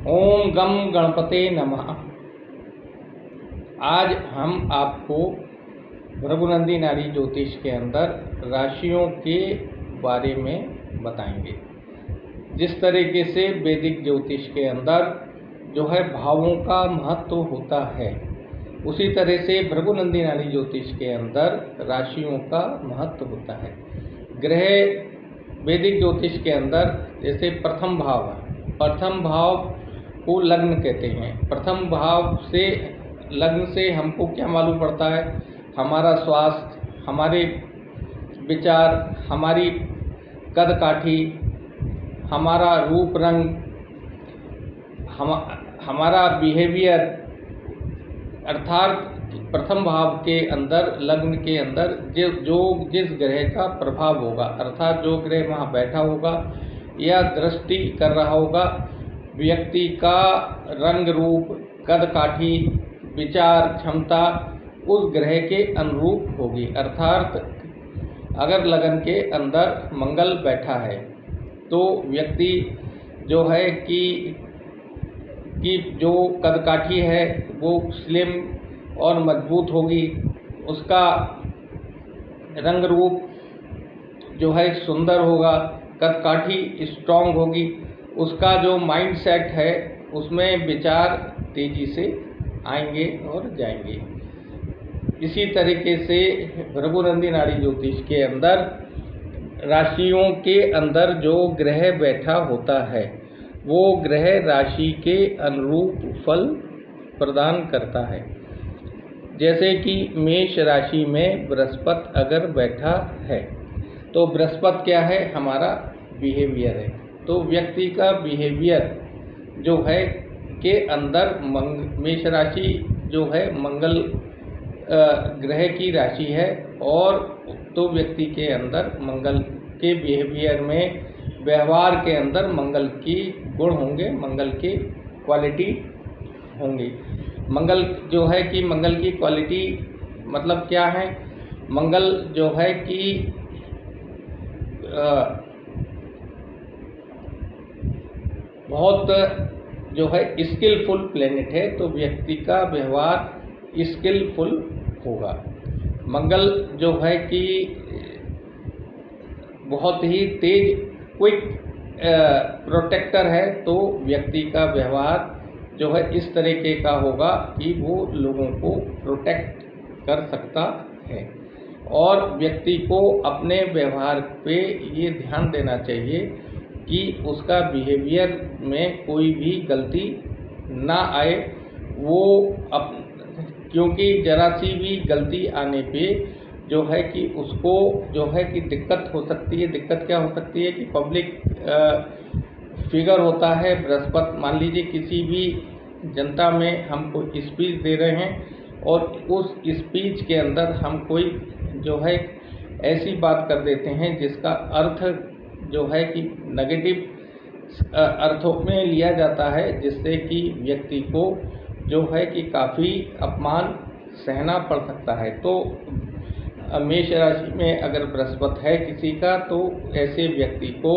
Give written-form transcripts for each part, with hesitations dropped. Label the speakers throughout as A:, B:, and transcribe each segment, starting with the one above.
A: ओम गम गणपते नमः। आज हम आपको भृगुनंदी नाड़ी ज्योतिष के अंदर राशियों के बारे में बताएंगे। जिस तरीके से वैदिक ज्योतिष के अंदर जो है भावों का महत्व होता है, उसी तरह से भृगुनंदी नाड़ी ज्योतिष के अंदर राशियों का महत्व होता है। ग्रह वैदिक ज्योतिष के अंदर जैसे प्रथम भाव को लग्न कहते हैं। प्रथम भाव से लग्न से हमको क्या मालूम पड़ता है? हमारा स्वास्थ्य, हमारे विचार, हमारी कद काठी, हमारा रूप रंग, हमारा बिहेवियर, अर्थात प्रथम भाव के अंदर लग्न के अंदर जिस ग्रह का प्रभाव होगा, अर्थात जो ग्रह वहाँ बैठा होगा या दृष्टि कर रहा होगा, व्यक्ति का रंग रूप, कद काठी, विचार क्षमता उस ग्रह के अनुरूप होगी। अर्थात अगर लगन के अंदर मंगल बैठा है तो व्यक्ति जो है कि जो कद काठी है वो स्लिम और मजबूत होगी, उसका रंग रूप जो है सुंदर होगा, कद काठी स्ट्रॉन्ग होगी, उसका जो माइंड सेट है उसमें विचार तेजी से आएंगे और जाएंगे। इसी तरीके से भृगुनंदी नाड़ी ज्योतिष के अंदर राशियों के अंदर जो ग्रह बैठा होता है वो ग्रह राशि के अनुरूप फल प्रदान करता है। जैसे कि मेष राशि में बृहस्पति अगर बैठा है तो बृहस्पति क्या है? हमारा बिहेवियर है। तो व्यक्ति का बिहेवियर जो है के अंदर मेष राशि जो है मंगल ग्रह की राशि है, और तो व्यक्ति के अंदर मंगल के बिहेवियर में, व्यवहार के अंदर मंगल की गुण होंगे, मंगल की क्वालिटी होंगी। मंगल जो है कि मंगल की क्वालिटी मतलब क्या है? मंगल जो है कि बहुत जो है स्किलफुल प्लेनेट है, तो व्यक्ति का व्यवहार स्किलफुल होगा। मंगल जो है कि बहुत ही तेज क्विक प्रोटेक्टर है, तो व्यक्ति का व्यवहार जो है इस तरीके का होगा कि वो लोगों को प्रोटेक्ट कर सकता है। और व्यक्ति को अपने व्यवहार पे ये ध्यान देना चाहिए कि उसका बिहेवियर में कोई भी गलती ना आए। वो क्योंकि जरा सी भी गलती आने पे जो है कि उसको जो है कि दिक्कत हो सकती है। दिक्कत क्या हो सकती है कि पब्लिक फिगर होता है बृहस्पति, मान लीजिए किसी भी जनता में हम कोई स्पीच दे रहे हैं और उस स्पीच के अंदर हम कोई जो है ऐसी बात कर देते हैं जिसका अर्थ जो है कि नेगेटिव अर्थों में लिया जाता है, जिससे कि व्यक्ति को जो है कि काफ़ी अपमान सहना पड़ सकता है। तो मेष राशि में अगर बृहस्पति है किसी का, तो ऐसे व्यक्ति को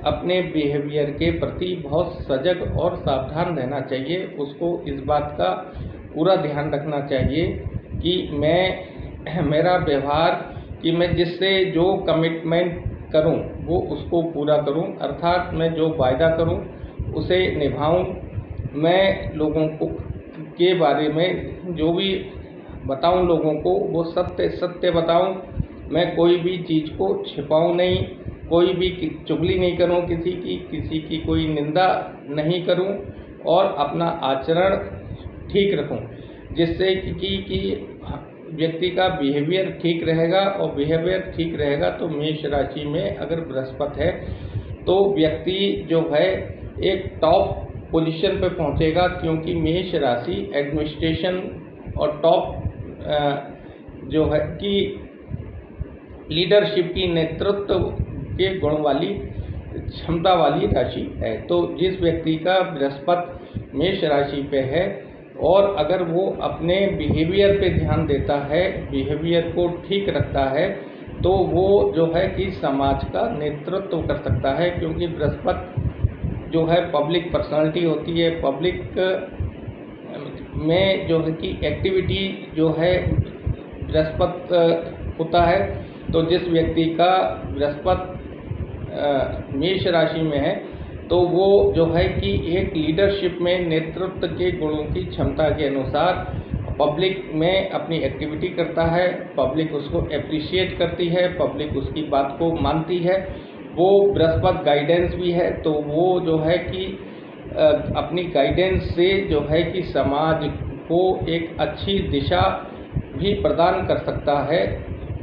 A: अपने बिहेवियर के प्रति बहुत सजग और सावधान रहना चाहिए। उसको इस बात का पूरा ध्यान रखना चाहिए कि मेरा व्यवहार कि मैं जिससे जो कमिटमेंट करूं वो उसको पूरा करूं, अर्थात मैं जो वायदा करूं उसे निभाऊं। मैं लोगों को के बारे में जो भी बताऊं लोगों को वो सत्य बताऊं। मैं कोई भी चीज़ को छिपाऊं नहीं, कोई भी चुगली नहीं करूं, किसी की कोई निंदा नहीं करूं और अपना आचरण ठीक रखूं, जिससे कि व्यक्ति का बिहेवियर ठीक रहेगा। और बिहेवियर ठीक रहेगा तो मेष राशि में अगर बृहस्पति है तो व्यक्ति जो है एक टॉप पोजीशन पे पहुंचेगा, क्योंकि मेष राशि एडमिनिस्ट्रेशन और टॉप जो है कि लीडरशिप की, नेतृत्व के गुण वाली, क्षमता वाली राशि है। तो जिस व्यक्ति का बृहस्पति मेष राशि पे है और अगर वो अपने बिहेवियर पे ध्यान देता है, बिहेवियर को ठीक रखता है, तो वो जो है कि समाज का नेतृत्व कर सकता है। क्योंकि बृहस्पति जो है पब्लिक पर्सनालिटी होती है, पब्लिक में जो है कि एक्टिविटी जो है बृहस्पति होता है। तो जिस व्यक्ति का बृहस्पति मेष राशि में है तो वो जो है कि एक लीडरशिप में नेतृत्व के गुणों की क्षमता के अनुसार पब्लिक में अपनी एक्टिविटी करता है, पब्लिक उसको एप्रिशिएट करती है, पब्लिक उसकी बात को मानती है। वो बृहस्पति गाइडेंस भी है, तो वो जो है कि अपनी गाइडेंस से जो है कि समाज को एक अच्छी दिशा भी प्रदान कर सकता है।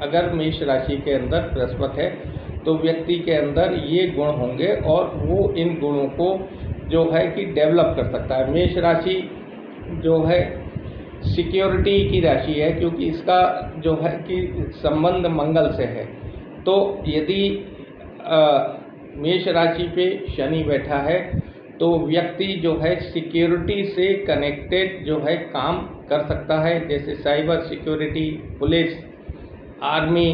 A: अगर मेष राशि के अंदर बृहस्पति है तो व्यक्ति के अंदर ये गुण होंगे और वो इन गुणों को जो है कि डेवलप कर सकता है। मेष राशि जो है सिक्योरिटी की राशि है, क्योंकि इसका जो है कि संबंध मंगल से है। तो यदि मेष राशि पे शनि बैठा है तो व्यक्ति जो है सिक्योरिटी से कनेक्टेड जो है काम कर सकता है, जैसे साइबर सिक्योरिटी, पुलिस, आर्मी,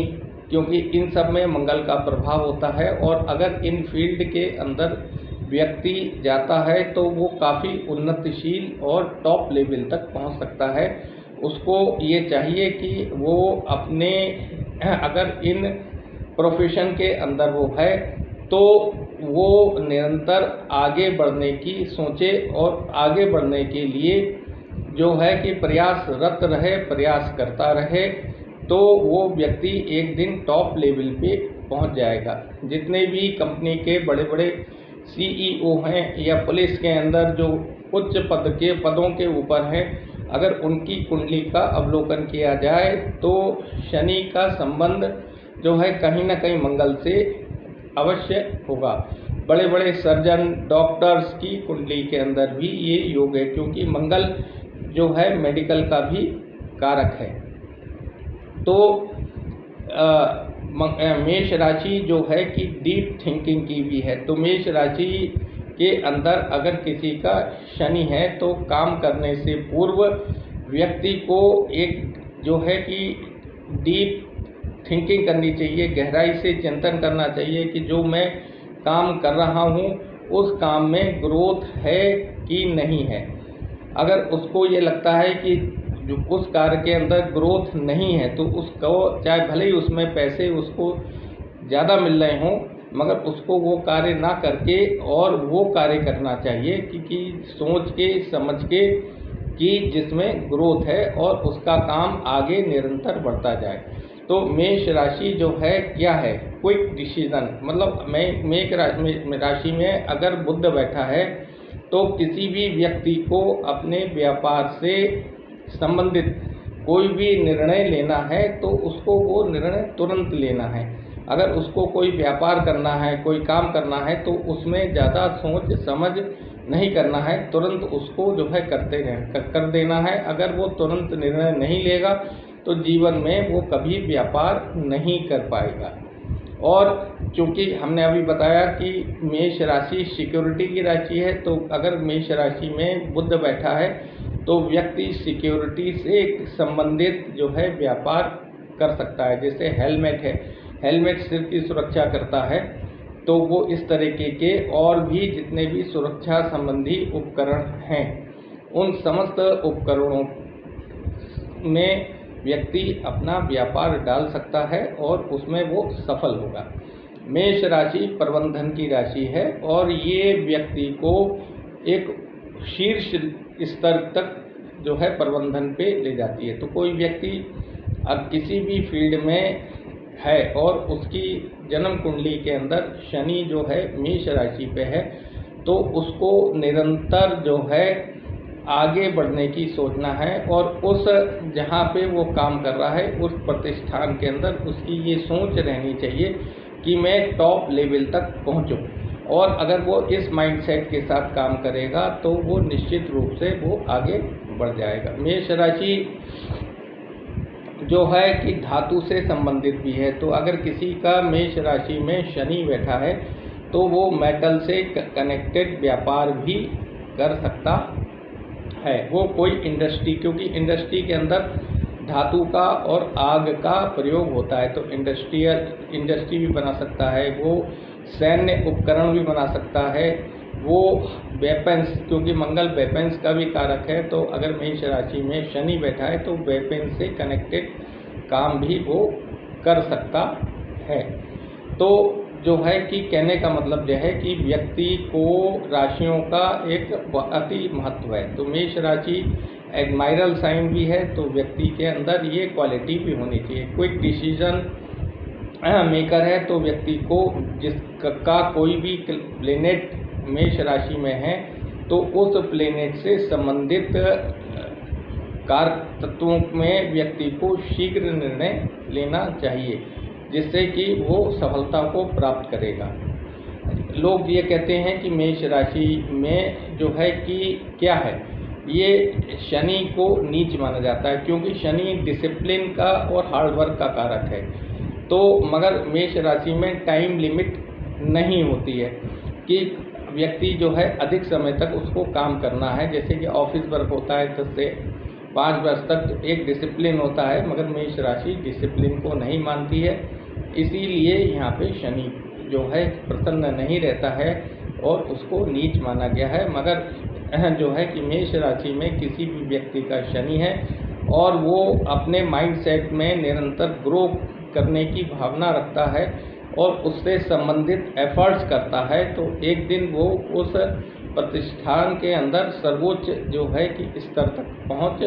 A: क्योंकि इन सब में मंगल का प्रभाव होता है। और अगर इन फील्ड के अंदर व्यक्ति जाता है तो वो काफ़ी उन्नतिशील और टॉप लेवल तक पहुंच सकता है। उसको ये चाहिए कि वो अपने अगर इन प्रोफेशन के अंदर वो है तो वो निरंतर आगे बढ़ने की सोचे और आगे बढ़ने के लिए जो है कि प्रयासरत रहे, प्रयास करता रहे, तो वो व्यक्ति एक दिन टॉप लेवल पे पहुंच जाएगा। जितने भी कंपनी के बड़े बड़े CEO हैं या पुलिस के अंदर जो उच्च पदों के ऊपर हैं, अगर उनकी कुंडली का अवलोकन किया जाए तो शनि का संबंध जो है कहीं ना कहीं मंगल से अवश्य होगा। बड़े बड़े सर्जन, डॉक्टर्स की कुंडली के अंदर भी ये योग है, क्योंकि मंगल जो है मेडिकल का भी कारक है। तो मेष राशि जो है कि डीप थिंकिंग की भी है। तो मेष राशि के अंदर अगर किसी का शनि है तो काम करने से पूर्व व्यक्ति को एक जो है कि डीप थिंकिंग करनी चाहिए, गहराई से चिंतन करना चाहिए कि जो मैं काम कर रहा हूँ उस काम में ग्रोथ है कि नहीं है। अगर उसको ये लगता है कि जो उस कार्य के अंदर ग्रोथ नहीं है तो उसको चाहे भले ही उसमें पैसे उसको ज़्यादा मिल रहे हों, मगर उसको वो कार्य ना करके और वो कार्य करना चाहिए कि सोच के समझ के कि जिसमें ग्रोथ है और उसका काम आगे निरंतर बढ़ता जाए। तो मेष राशि जो है क्या है, क्विक डिसीजन, मतलब मेष राशि में अगर बुध बैठा है तो किसी भी व्यक्ति को अपने व्यापार से संबंधित कोई भी निर्णय लेना है तो उसको वो निर्णय तुरंत लेना है। अगर उसको कोई व्यापार करना है, कोई काम करना है तो उसमें ज़्यादा सोच समझ नहीं करना है, तुरंत उसको जो है कर देना है। अगर वो तुरंत निर्णय नहीं लेगा तो जीवन में वो कभी व्यापार नहीं कर पाएगा। और चूँकि हमने अभी बताया कि मेष राशि सिक्योरिटी की राशि है, तो अगर मेष राशि में बुध बैठा है तो व्यक्ति सिक्योरिटी से संबंधित जो है व्यापार कर सकता है। जैसे हेलमेट है, हेलमेट सिर की सुरक्षा करता है, तो वो इस तरीके के और भी जितने भी सुरक्षा संबंधी उपकरण हैं उन समस्त उपकरणों में व्यक्ति अपना व्यापार डाल सकता है और उसमें वो सफल होगा। मेष राशि प्रबंधन की राशि है और ये व्यक्ति को एक शीर्ष स्तर तक जो है प्रबंधन पे ले जाती है। तो कोई व्यक्ति अब किसी भी फील्ड में है और उसकी जन्म कुंडली के अंदर शनि जो है मेष राशि पे है, तो उसको निरंतर जो है आगे बढ़ने की सोचना है और उस जहाँ पे वो काम कर रहा है उस प्रतिष्ठान के अंदर उसकी ये सोच रहनी चाहिए कि मैं टॉप लेवल तक पहुँचूँ। और अगर वो इस माइंडसेट के साथ काम करेगा तो वो निश्चित रूप से वो आगे बढ़ जाएगा। मेष राशि जो है कि धातु से संबंधित भी है, तो अगर किसी का मेष राशि में शनि बैठा है तो वो मेटल से कनेक्टेड व्यापार भी कर सकता है। वो कोई इंडस्ट्री, क्योंकि इंडस्ट्री के अंदर धातु का और आग का प्रयोग होता है, तो इंडस्ट्री भी बना सकता है, वो सैन्य उपकरण भी बना सकता है, वो वेपन्स, क्योंकि मंगल वेपन्स का भी कारक है, तो अगर मेष राशि में शनि बैठा है तो वेपन से कनेक्टेड काम भी वो कर सकता है। तो जो है कि कहने का मतलब यह है कि व्यक्ति को राशियों का एक अति महत्व है। तो मेष राशि एडमायरल साइन भी है, तो व्यक्ति के अंदर ये क्वालिटी भी होनी चाहिए। क्विक डिसीजन मेकर है, तो व्यक्ति को जिसका कोई भी प्लेनेट मेष राशि में है तो उस प्लेनेट से संबंधित कारक तत्वों में व्यक्ति को शीघ्र निर्णय लेना चाहिए, जिससे कि वो सफलता को प्राप्त करेगा। लोग ये कहते हैं कि मेष राशि में जो है कि क्या है, ये शनि को नीच माना जाता है, क्योंकि शनि डिसिप्लिन का और हार्डवर्क का कारक है। तो मगर मेष राशि में टाइम लिमिट नहीं होती है कि व्यक्ति जो है अधिक समय तक उसको काम करना है, जैसे कि ऑफिस वर्क होता है 10 से 5 वर्ष तक एक डिसिप्लिन होता है, मगर मेष राशि डिसिप्लिन को नहीं मानती है। इसीलिए यहाँ पे शनि जो है प्रसन्न नहीं रहता है और उसको नीच माना गया है। मगर जो है कि मेष राशि में किसी भी व्यक्ति का शनि है और वो अपने माइंडसेट में निरंतर ग्रो करने की भावना रखता है और उससे संबंधित एफर्ट्स करता है, तो एक दिन वो उस प्रतिष्ठान के अंदर सर्वोच्च जो है कि स्तर तक पहुंच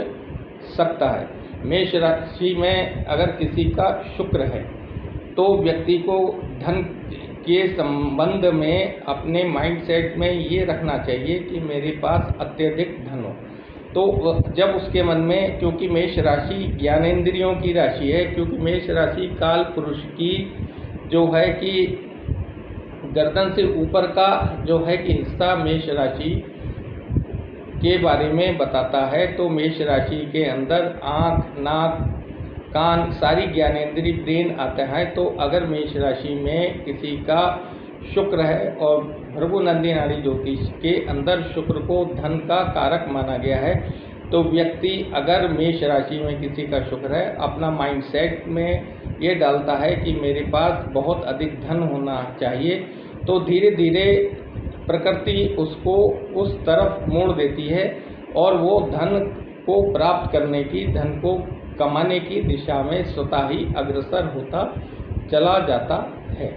A: सकता है। मेष राशि में अगर किसी का शुक्र है तो व्यक्ति को धन के संबंध में अपने माइंडसेट में ये रखना चाहिए कि मेरे पास अत्यधिक धन हो। तो जब उसके मन में, क्योंकि मेष राशि ज्ञानेंद्रियों की राशि है, क्योंकि मेष राशि काल पुरुष की जो है कि गर्दन से ऊपर का जो है कि हिस्सा मेष राशि के बारे में बताता है, तो मेष राशि के अंदर आँख, नाक, कान, सारी ज्ञानेंद्रिय ब्रेन आता है। तो अगर मेष राशि में किसी का शुक्र है और भृगुनंदी नाड़ी ज्योतिष के अंदर शुक्र को धन का कारक माना गया है, तो व्यक्ति अगर मेष राशि में किसी का शुक्र है अपना माइंडसेट में ये डालता है कि मेरे पास बहुत अधिक धन होना चाहिए, तो धीरे धीरे प्रकृति उसको उस तरफ मोड़ देती है और वो धन को प्राप्त करने की, धन को कमाने की दिशा में स्वतः ही अग्रसर होता चला जाता है।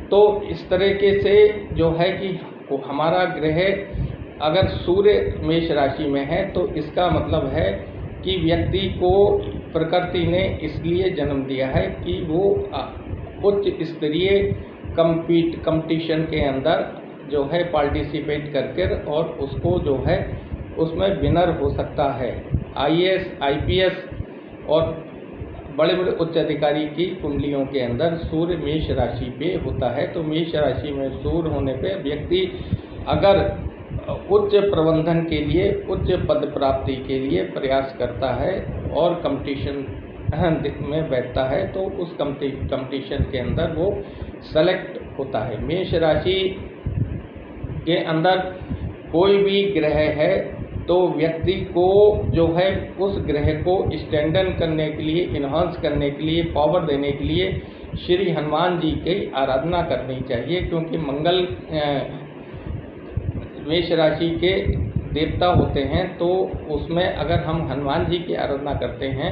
A: तो इस तरीके से जो है कि हमारा ग्रह अगर सूर्य मेष राशि में है तो इसका मतलब है कि व्यक्ति को प्रकृति ने इसलिए जन्म दिया है कि वो उच्च स्तरीय कंपटीशन के अंदर जो है पार्टिसिपेट करके और उसको जो है उसमें विनर हो सकता है। IAS, IPS और बड़े बड़े उच्च अधिकारी की कुंडलियों के अंदर सूर्य मेष राशि पे होता है। तो मेष राशि में सूर्य होने पे व्यक्ति अगर उच्च प्रबंधन के लिए, उच्च पद प्राप्ति के लिए प्रयास करता है और कंपटीशन में बैठता है, तो उस कंपटीशन के अंदर वो सेलेक्ट होता है। मेष राशि के अंदर कोई भी ग्रह है तो व्यक्ति को जो है उस ग्रह को स्ट्रेंथन करने के लिए, इन्हांस करने के लिए, पावर देने के लिए श्री हनुमान जी की आराधना करनी चाहिए, क्योंकि मंगल मेष राशि के देवता होते हैं। तो उसमें अगर हम हनुमान जी की आराधना करते हैं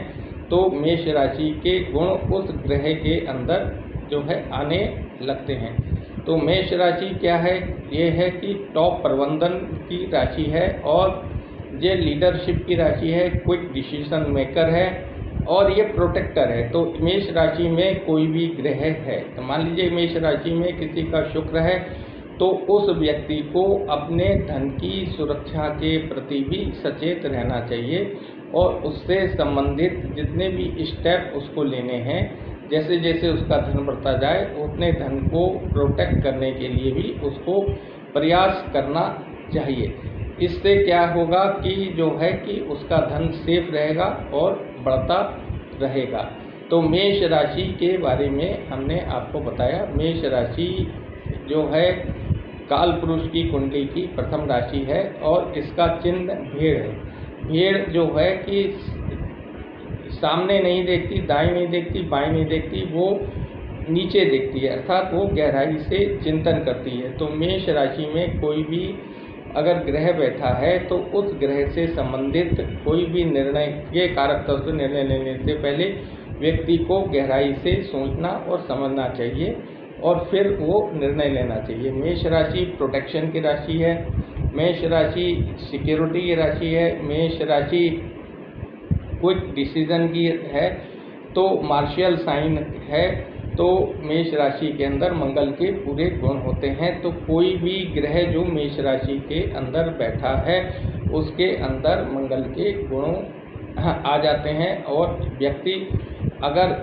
A: तो मेष राशि के गुण उस ग्रह के अंदर जो है आने लगते हैं। तो मेष राशि क्या है, ये है कि टॉप प्रबंधन की राशि है और ये लीडरशिप की राशि है, क्विक डिसीजन मेकर है और ये प्रोटेक्टर है। तो मेष राशि में कोई भी ग्रह है, तो मान लीजिए मेष राशि में किसी का शुक्र है, तो उस व्यक्ति को अपने धन की सुरक्षा के प्रति भी सचेत रहना चाहिए और उससे संबंधित जितने भी स्टेप उसको लेने हैं, जैसे जैसे उसका धन बढ़ता जाए उतने धन को प्रोटेक्ट करने के लिए भी उसको प्रयास करना चाहिए। इससे क्या होगा कि जो है कि उसका धन सेफ रहेगा और बढ़ता रहेगा। तो मेष राशि के बारे में हमने आपको बताया। मेष राशि जो है काल पुरुष की कुंडली की प्रथम राशि है और इसका चिन्ह भेड़ है। भेड़ जो है कि सामने नहीं देखती, दाएं नहीं देखती, बाएं नहीं देखती, वो नीचे देखती है, अर्थात वो गहराई से चिंतन करती है। तो मेष राशि में कोई भी अगर ग्रह बैठा है तो उस ग्रह से संबंधित कोई भी निर्णय के कारक तत्व से निर्णय लेने से पहले व्यक्ति को गहराई से सोचना और समझना चाहिए और फिर वो निर्णय लेना चाहिए। मेष राशि प्रोटेक्शन की राशि है, मेष राशि सिक्योरिटी की राशि है, मेष राशि क्विक डिसीजन की है, तो मार्शियल साइन है। तो मेष राशि के अंदर मंगल के पूरे गुण होते हैं। तो कोई भी ग्रह जो मेष राशि के अंदर बैठा है उसके अंदर मंगल के गुणों आ जाते हैं और व्यक्ति अगर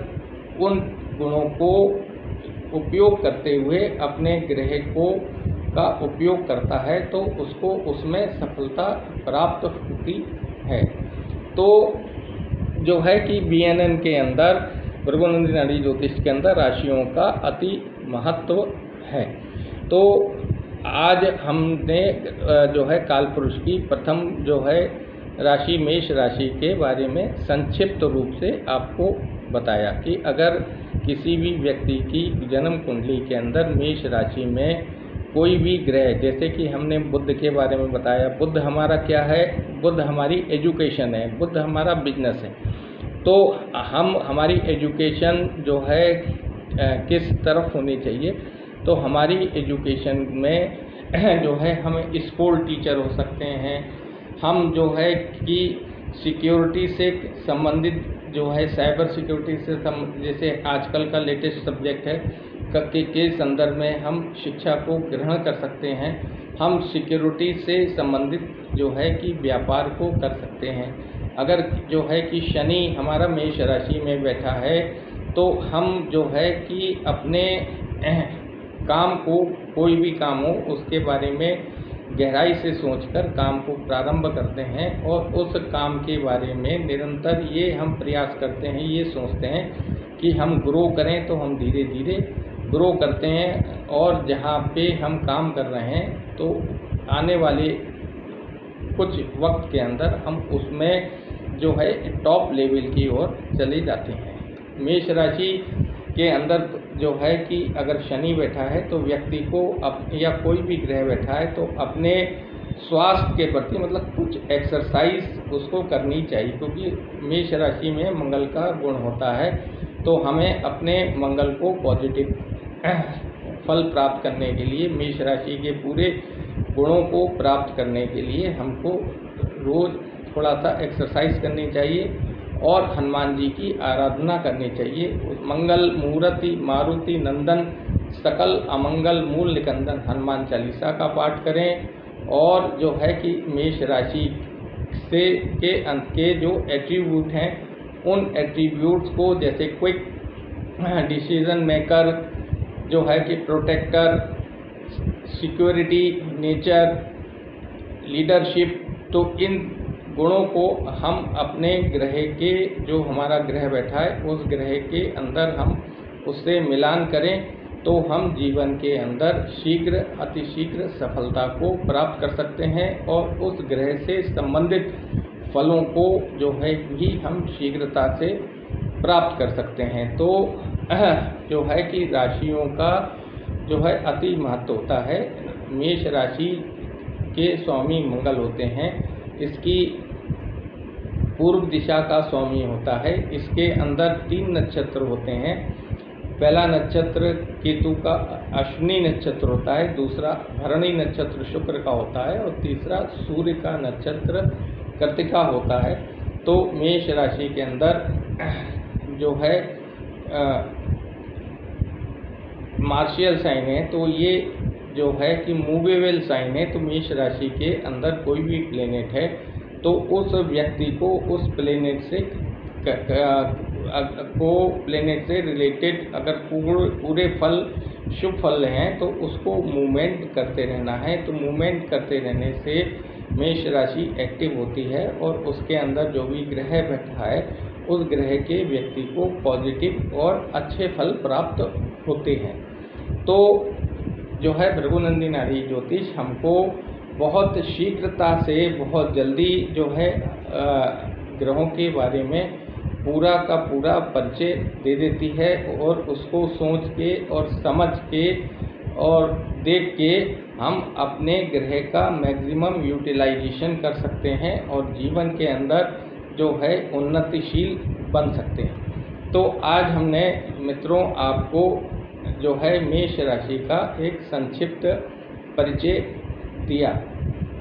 A: उन गुणों को उपयोग करते हुए अपने ग्रह का उपयोग करता है तो उसको उसमें सफलता प्राप्त होती है। तो जो है कि BNN के अंदर भृगुनंदिनी नाड़ी ज्योतिष के अंदर राशियों का अति महत्व है। तो आज हमने जो है कालपुरुष की प्रथम जो है राशि मेष राशि के बारे में संक्षिप्त रूप से आपको बताया कि अगर किसी भी व्यक्ति की जन्म कुंडली के अंदर मेष राशि में कोई भी ग्रह, जैसे कि हमने बुध के बारे में बताया, बुध हमारा क्या है, बुध हमारी एजुकेशन है, बुध हमारा बिजनेस है। तो हमारी एजुकेशन जो है किस तरफ होनी चाहिए, तो हमारी एजुकेशन में जो है हम स्कूल टीचर हो सकते हैं, हम जो है कि सिक्योरिटी से संबंधित जो है साइबर सिक्योरिटी से जैसे आजकल का लेटेस्ट सब्जेक्ट है के संदर्भ में हम शिक्षा को ग्रहण कर सकते हैं। हम सिक्योरिटी से संबंधित जो है कि व्यापार को कर सकते हैं। अगर जो है कि शनि हमारा मेष राशि में बैठा है तो हम जो है कि अपने काम को, कोई भी काम हो उसके बारे में गहराई से सोचकर काम को प्रारंभ करते हैं और उस काम के बारे में निरंतर ये हम प्रयास करते हैं, ये सोचते हैं कि हम ग्रो करें, तो हम धीरे धीरे ग्रो करते हैं और जहाँ पे हम काम कर रहे हैं तो आने वाले कुछ वक्त के अंदर हम उसमें जो है टॉप लेवल की ओर चले जाते हैं। मेष राशि के अंदर जो है कि अगर शनि बैठा है तो व्यक्ति को या कोई भी ग्रह बैठा है तो अपने स्वास्थ्य के प्रति मतलब कुछ एक्सरसाइज उसको करनी चाहिए, क्योंकि मेष राशि में मंगल का गुण होता है। तो हमें अपने मंगल को पॉजिटिव फल प्राप्त करने के लिए, मेष राशि के पूरे गुणों को प्राप्त करने के लिए हमको रोज़ थोड़ा सा एक्सरसाइज करनी चाहिए और हनुमान जी की आराधना करनी चाहिए। मंगल मूर्ति मारुति नंदन सकल अमंगल मूल निकंदन हनुमान चालीसा का पाठ करें और जो है कि मेष राशि से के अंत के जो एट्रीब्यूट हैं उन एट्रीब्यूट्स को, जैसे क्विक डिसीजन मेकर, जो है कि प्रोटेक्टर, सिक्योरिटी, नेचर, लीडरशिप, तो इन गुणों को हम अपने ग्रह के, जो हमारा ग्रह बैठा है उस ग्रह के अंदर हम उससे मिलान करें तो हम जीवन के अंदर शीघ्र अतिशीघ्र सफलता को प्राप्त कर सकते हैं और उस ग्रह से संबंधित फलों को जो है भी हम शीघ्रता से प्राप्त कर सकते हैं। तो जो है कि राशियों का जो है अति महत्व होता है। मेष राशि के स्वामी मंगल होते हैं, इसकी पूर्व दिशा का स्वामी होता है। इसके अंदर 3 नक्षत्र होते हैं। पहला नक्षत्र केतु का अश्विनी नक्षत्र होता है, दूसरा भरणी नक्षत्र शुक्र का होता है और तीसरा सूर्य का नक्षत्र कृत्तिका होता है। तो मेष राशि के अंदर जो है मार्शियल साइन है, तो ये जो है कि मूवेबल साइन है। तो मेष राशि के अंदर कोई भी प्लेनेट है तो उस व्यक्ति को उस प्लेनेट से प्लेनेट से रिलेटेड अगर पूरे फल शुभ फल हैं तो उसको मूवमेंट करते रहना है। तो मूवमेंट करते रहने से मेष राशि एक्टिव होती है और उसके अंदर जो भी ग्रह बैठा है उस ग्रह के व्यक्ति को पॉजिटिव और अच्छे फल प्राप्त होते हैं। तो जो है भृगुनंदिनी नाड़ी ज्योतिष हमको बहुत शीघ्रता से, बहुत जल्दी जो है ग्रहों के बारे में पूरा का पूरा परिचय दे देती है और उसको सोच के और समझ के और देख के हम अपने ग्रह का मैक्सिमम यूटिलाइजेशन कर सकते हैं और जीवन के अंदर जो है उन्नतिशील बन सकते हैं। तो आज हमने मित्रों आपको जो है मेष राशि का एक संक्षिप्त परिचय दिया।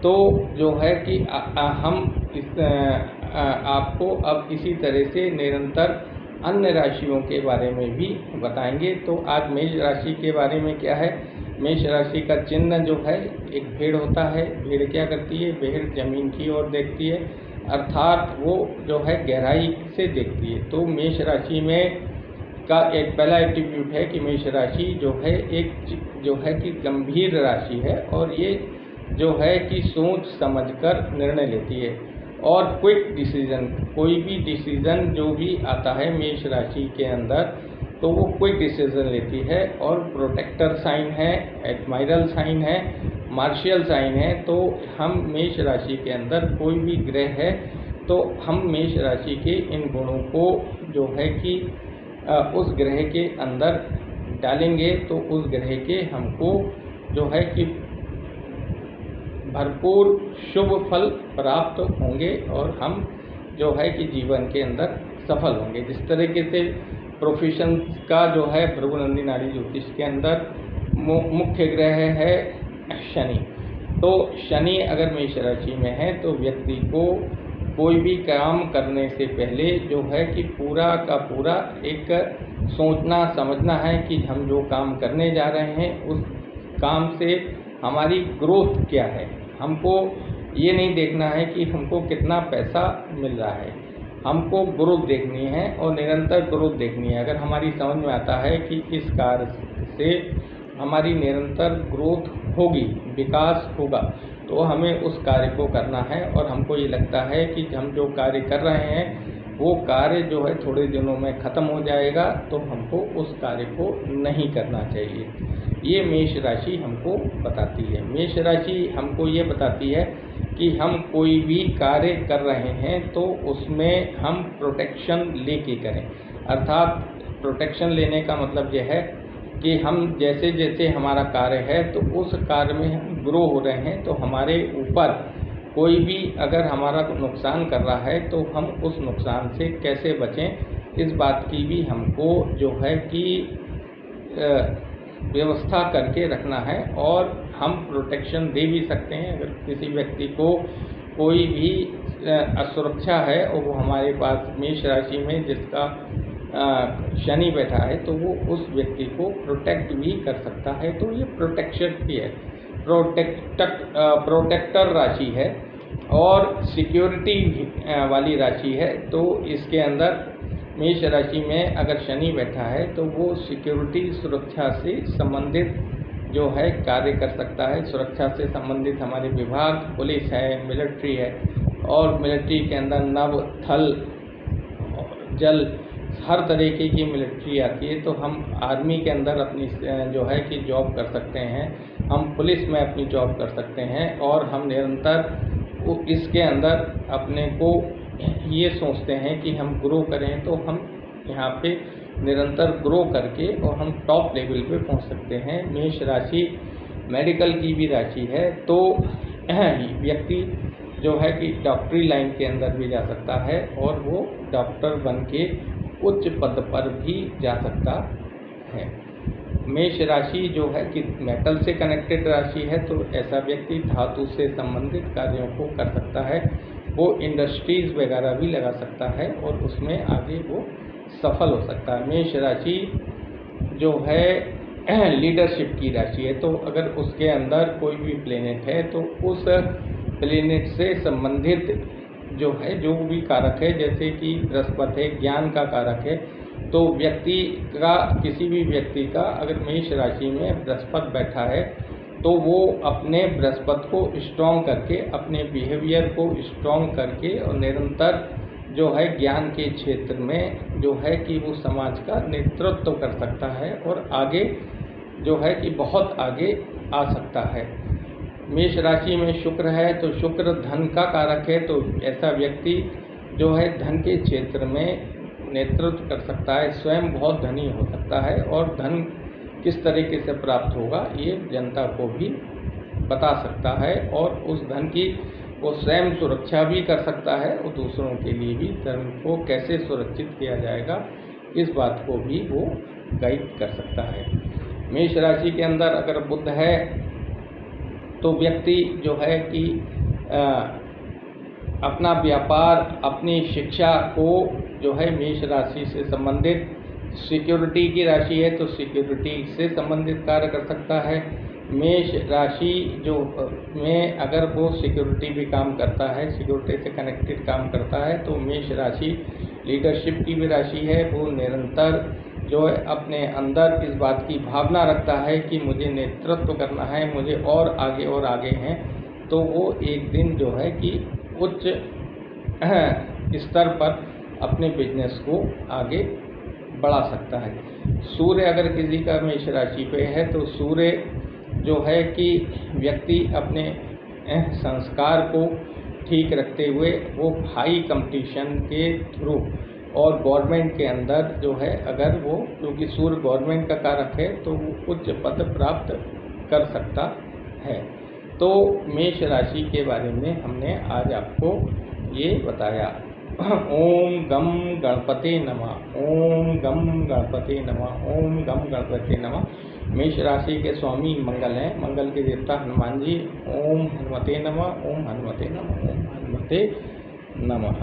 A: तो जो है कि हम आपको अब इसी तरह से निरंतर अन्य राशियों के बारे में भी बताएंगे। तो आज मेष राशि के बारे में क्या है, मेष राशि का चिन्ह जो है एक भेड़ होता है। भेड़ क्या करती है, भेड़ जमीन की ओर देखती है, अर्थात वो जो है गहराई से देखती है। तो मेष राशि में का एक पहला एट्रीब्यूट है कि मेष राशि जो है एक जो है कि गंभीर राशि है और ये जो है कि सोच समझकर निर्णय लेती है और क्विक डिसीजन, कोई भी डिसीजन जो भी आता है मेष राशि के अंदर तो वो क्विक डिसीजन लेती है। और प्रोटेक्टर साइन है, एडमायरल साइन है, मार्शियल साइन है। तो हम मेष राशि के अंदर कोई भी ग्रह है तो हम मेष राशि के इन गुणों को जो है कि उस ग्रह के अंदर डालेंगे तो उस ग्रह के हमको जो है कि भरपूर शुभ फल प्राप्त होंगे और हम जो है कि जीवन के अंदर सफल होंगे। जिस तरीके से प्रोफेशन का जो है भृगुनंदी नाड़ी ज्योतिष के अंदर मुख्य ग्रह है शनि। तो शनि अगर मेष राशि में है तो व्यक्ति को कोई भी काम करने से पहले जो है कि पूरा का पूरा एक सोचना समझना है कि हम जो काम करने जा रहे हैं उस काम से हमारी ग्रोथ क्या है। हमको ये नहीं देखना है कि हमको कितना पैसा मिल रहा है, हमको ग्रोथ देखनी है और निरंतर ग्रोथ देखनी है। अगर हमारी समझ में आता है कि इस कार्य से हमारी निरंतर ग्रोथ होगी, विकास होगा, तो हमें उस कार्य को करना है। और हमको ये लगता है कि हम जो कार्य कर रहे हैं वो कार्य जो है थोड़े दिनों में ख़त्म हो जाएगा तो हमको उस कार्य को नहीं करना चाहिए। ये मेष राशि हमको बताती है। मेष राशि हमको ये बताती है कि हम कोई भी कार्य कर रहे हैं तो उसमें हम प्रोटेक्शन लेके करें। अर्थात प्रोटेक्शन लेने का मतलब यह है कि हम जैसे जैसे हमारा कार्य है तो उस कार्य में हम ग्रो हो रहे हैं तो हमारे ऊपर कोई भी अगर हमारा नुकसान कर रहा है तो हम उस नुकसान से कैसे बचें, इस बात की भी हमको जो है कि व्यवस्था करके रखना है। और हम प्रोटेक्शन दे भी सकते हैं। अगर किसी व्यक्ति को कोई भी असुरक्षा है और वो हमारे पास मेष राशि में जिसका शनि बैठा है तो वो उस व्यक्ति को प्रोटेक्ट भी कर सकता है। तो ये प्रोटेक्शन की है, प्रोटेक्टर राशि है और सिक्योरिटी वाली राशि है। तो इसके अंदर मेष राशि में अगर शनि बैठा है तो वो सिक्योरिटी, सुरक्षा से संबंधित जो है कार्य कर सकता है। सुरक्षा से संबंधित हमारे विभाग, पुलिस है, मिलिट्री है और मिलिट्री के अंदर नभ, थल, जल, हर तरीके की मिलिट्री आती है। तो हम आर्मी के अंदर अपनी जो है कि जॉब कर सकते हैं, हम पुलिस में अपनी जॉब कर सकते हैं और हम निरंतर इसके अंदर अपने को ये सोचते हैं कि हम ग्रो करें तो हम यहाँ पे निरंतर ग्रो करके और हम टॉप लेवल पे पहुँच सकते हैं। मेष राशि मेडिकल की भी राशि है तो व्यक्ति जो है कि डॉक्टरी लाइन के अंदर भी जा सकता है और वो डॉक्टर बन के उच्च पद पर भी जा सकता है। मेष राशि जो है कि मेटल से कनेक्टेड राशि है तो ऐसा व्यक्ति धातु से संबंधित कार्यों को कर सकता है। वो इंडस्ट्रीज़ वगैरह भी लगा सकता है और उसमें आगे वो सफल हो सकता है। मेष राशि जो है लीडरशिप की राशि है तो अगर उसके अंदर कोई भी प्लेनेट है तो उस प्लेनेट से संबंधित जो है जो भी कारक है, जैसे कि बृहस्पति है, ज्ञान का कारक है, तो व्यक्ति का, किसी भी व्यक्ति का अगर मेष राशि में बृहस्पति बैठा है तो वो अपने बृहस्पति को स्ट्रॉन्ग करके, अपने बिहेवियर को स्ट्रॉन्ग करके और निरंतर जो है ज्ञान के क्षेत्र में जो है कि वो समाज का नेतृत्व कर सकता है और आगे जो है कि बहुत आगे आ सकता है। मेष राशि में शुक्र है तो शुक्र धन का कारक है तो ऐसा व्यक्ति जो है धन के क्षेत्र में नेतृत्व कर सकता है, स्वयं बहुत धनी हो सकता है और धन किस तरीके से प्राप्त होगा ये जनता को भी बता सकता है और उस धन की वो स्वयं सुरक्षा भी कर सकता है और दूसरों के लिए भी धन को कैसे सुरक्षित किया जाएगा इस बात को भी वो गाइड कर सकता है। मेष राशि के अंदर अगर बुध है तो व्यक्ति जो है कि अपना व्यापार, अपनी शिक्षा को जो है मेष राशि से संबंधित, सिक्योरिटी की राशि है तो सिक्योरिटी से संबंधित कार्य कर सकता है। मेष राशि जो में अगर वो सिक्योरिटी भी काम करता है, सिक्योरिटी से कनेक्टेड काम करता है तो मेष राशि लीडरशिप की भी राशि है। वो निरंतर जो है अपने अंदर इस बात की भावना रखता है कि मुझे नेतृत्व करना है, मुझे और आगे हैं, तो वो एक दिन जो है कि उच्च स्तर पर अपने बिजनेस को आगे बढ़ा सकता है। सूर्य अगर किसी का मेष राशि पे है तो सूर्य जो है कि व्यक्ति अपने संस्कार को ठीक रखते हुए वो हाई कंपटीशन के थ्रू और गवर्नमेंट के अंदर जो है अगर वो, क्योंकि सूर्य गवर्नमेंट का कारक है तो वो उच्च पद प्राप्त कर सकता है। तो मेष राशि के बारे में हमने आज आपको ये बताया। ओम गम गणपते नमः, ओम गम गणपते नमः, ओम गम गणपते नमः। मेष राशि के स्वामी मंगल हैं, मंगल के देवता हनुमान जी। ओम हनुमते नमः, ओम हनुमते नमः, ओम हनुमते नमः।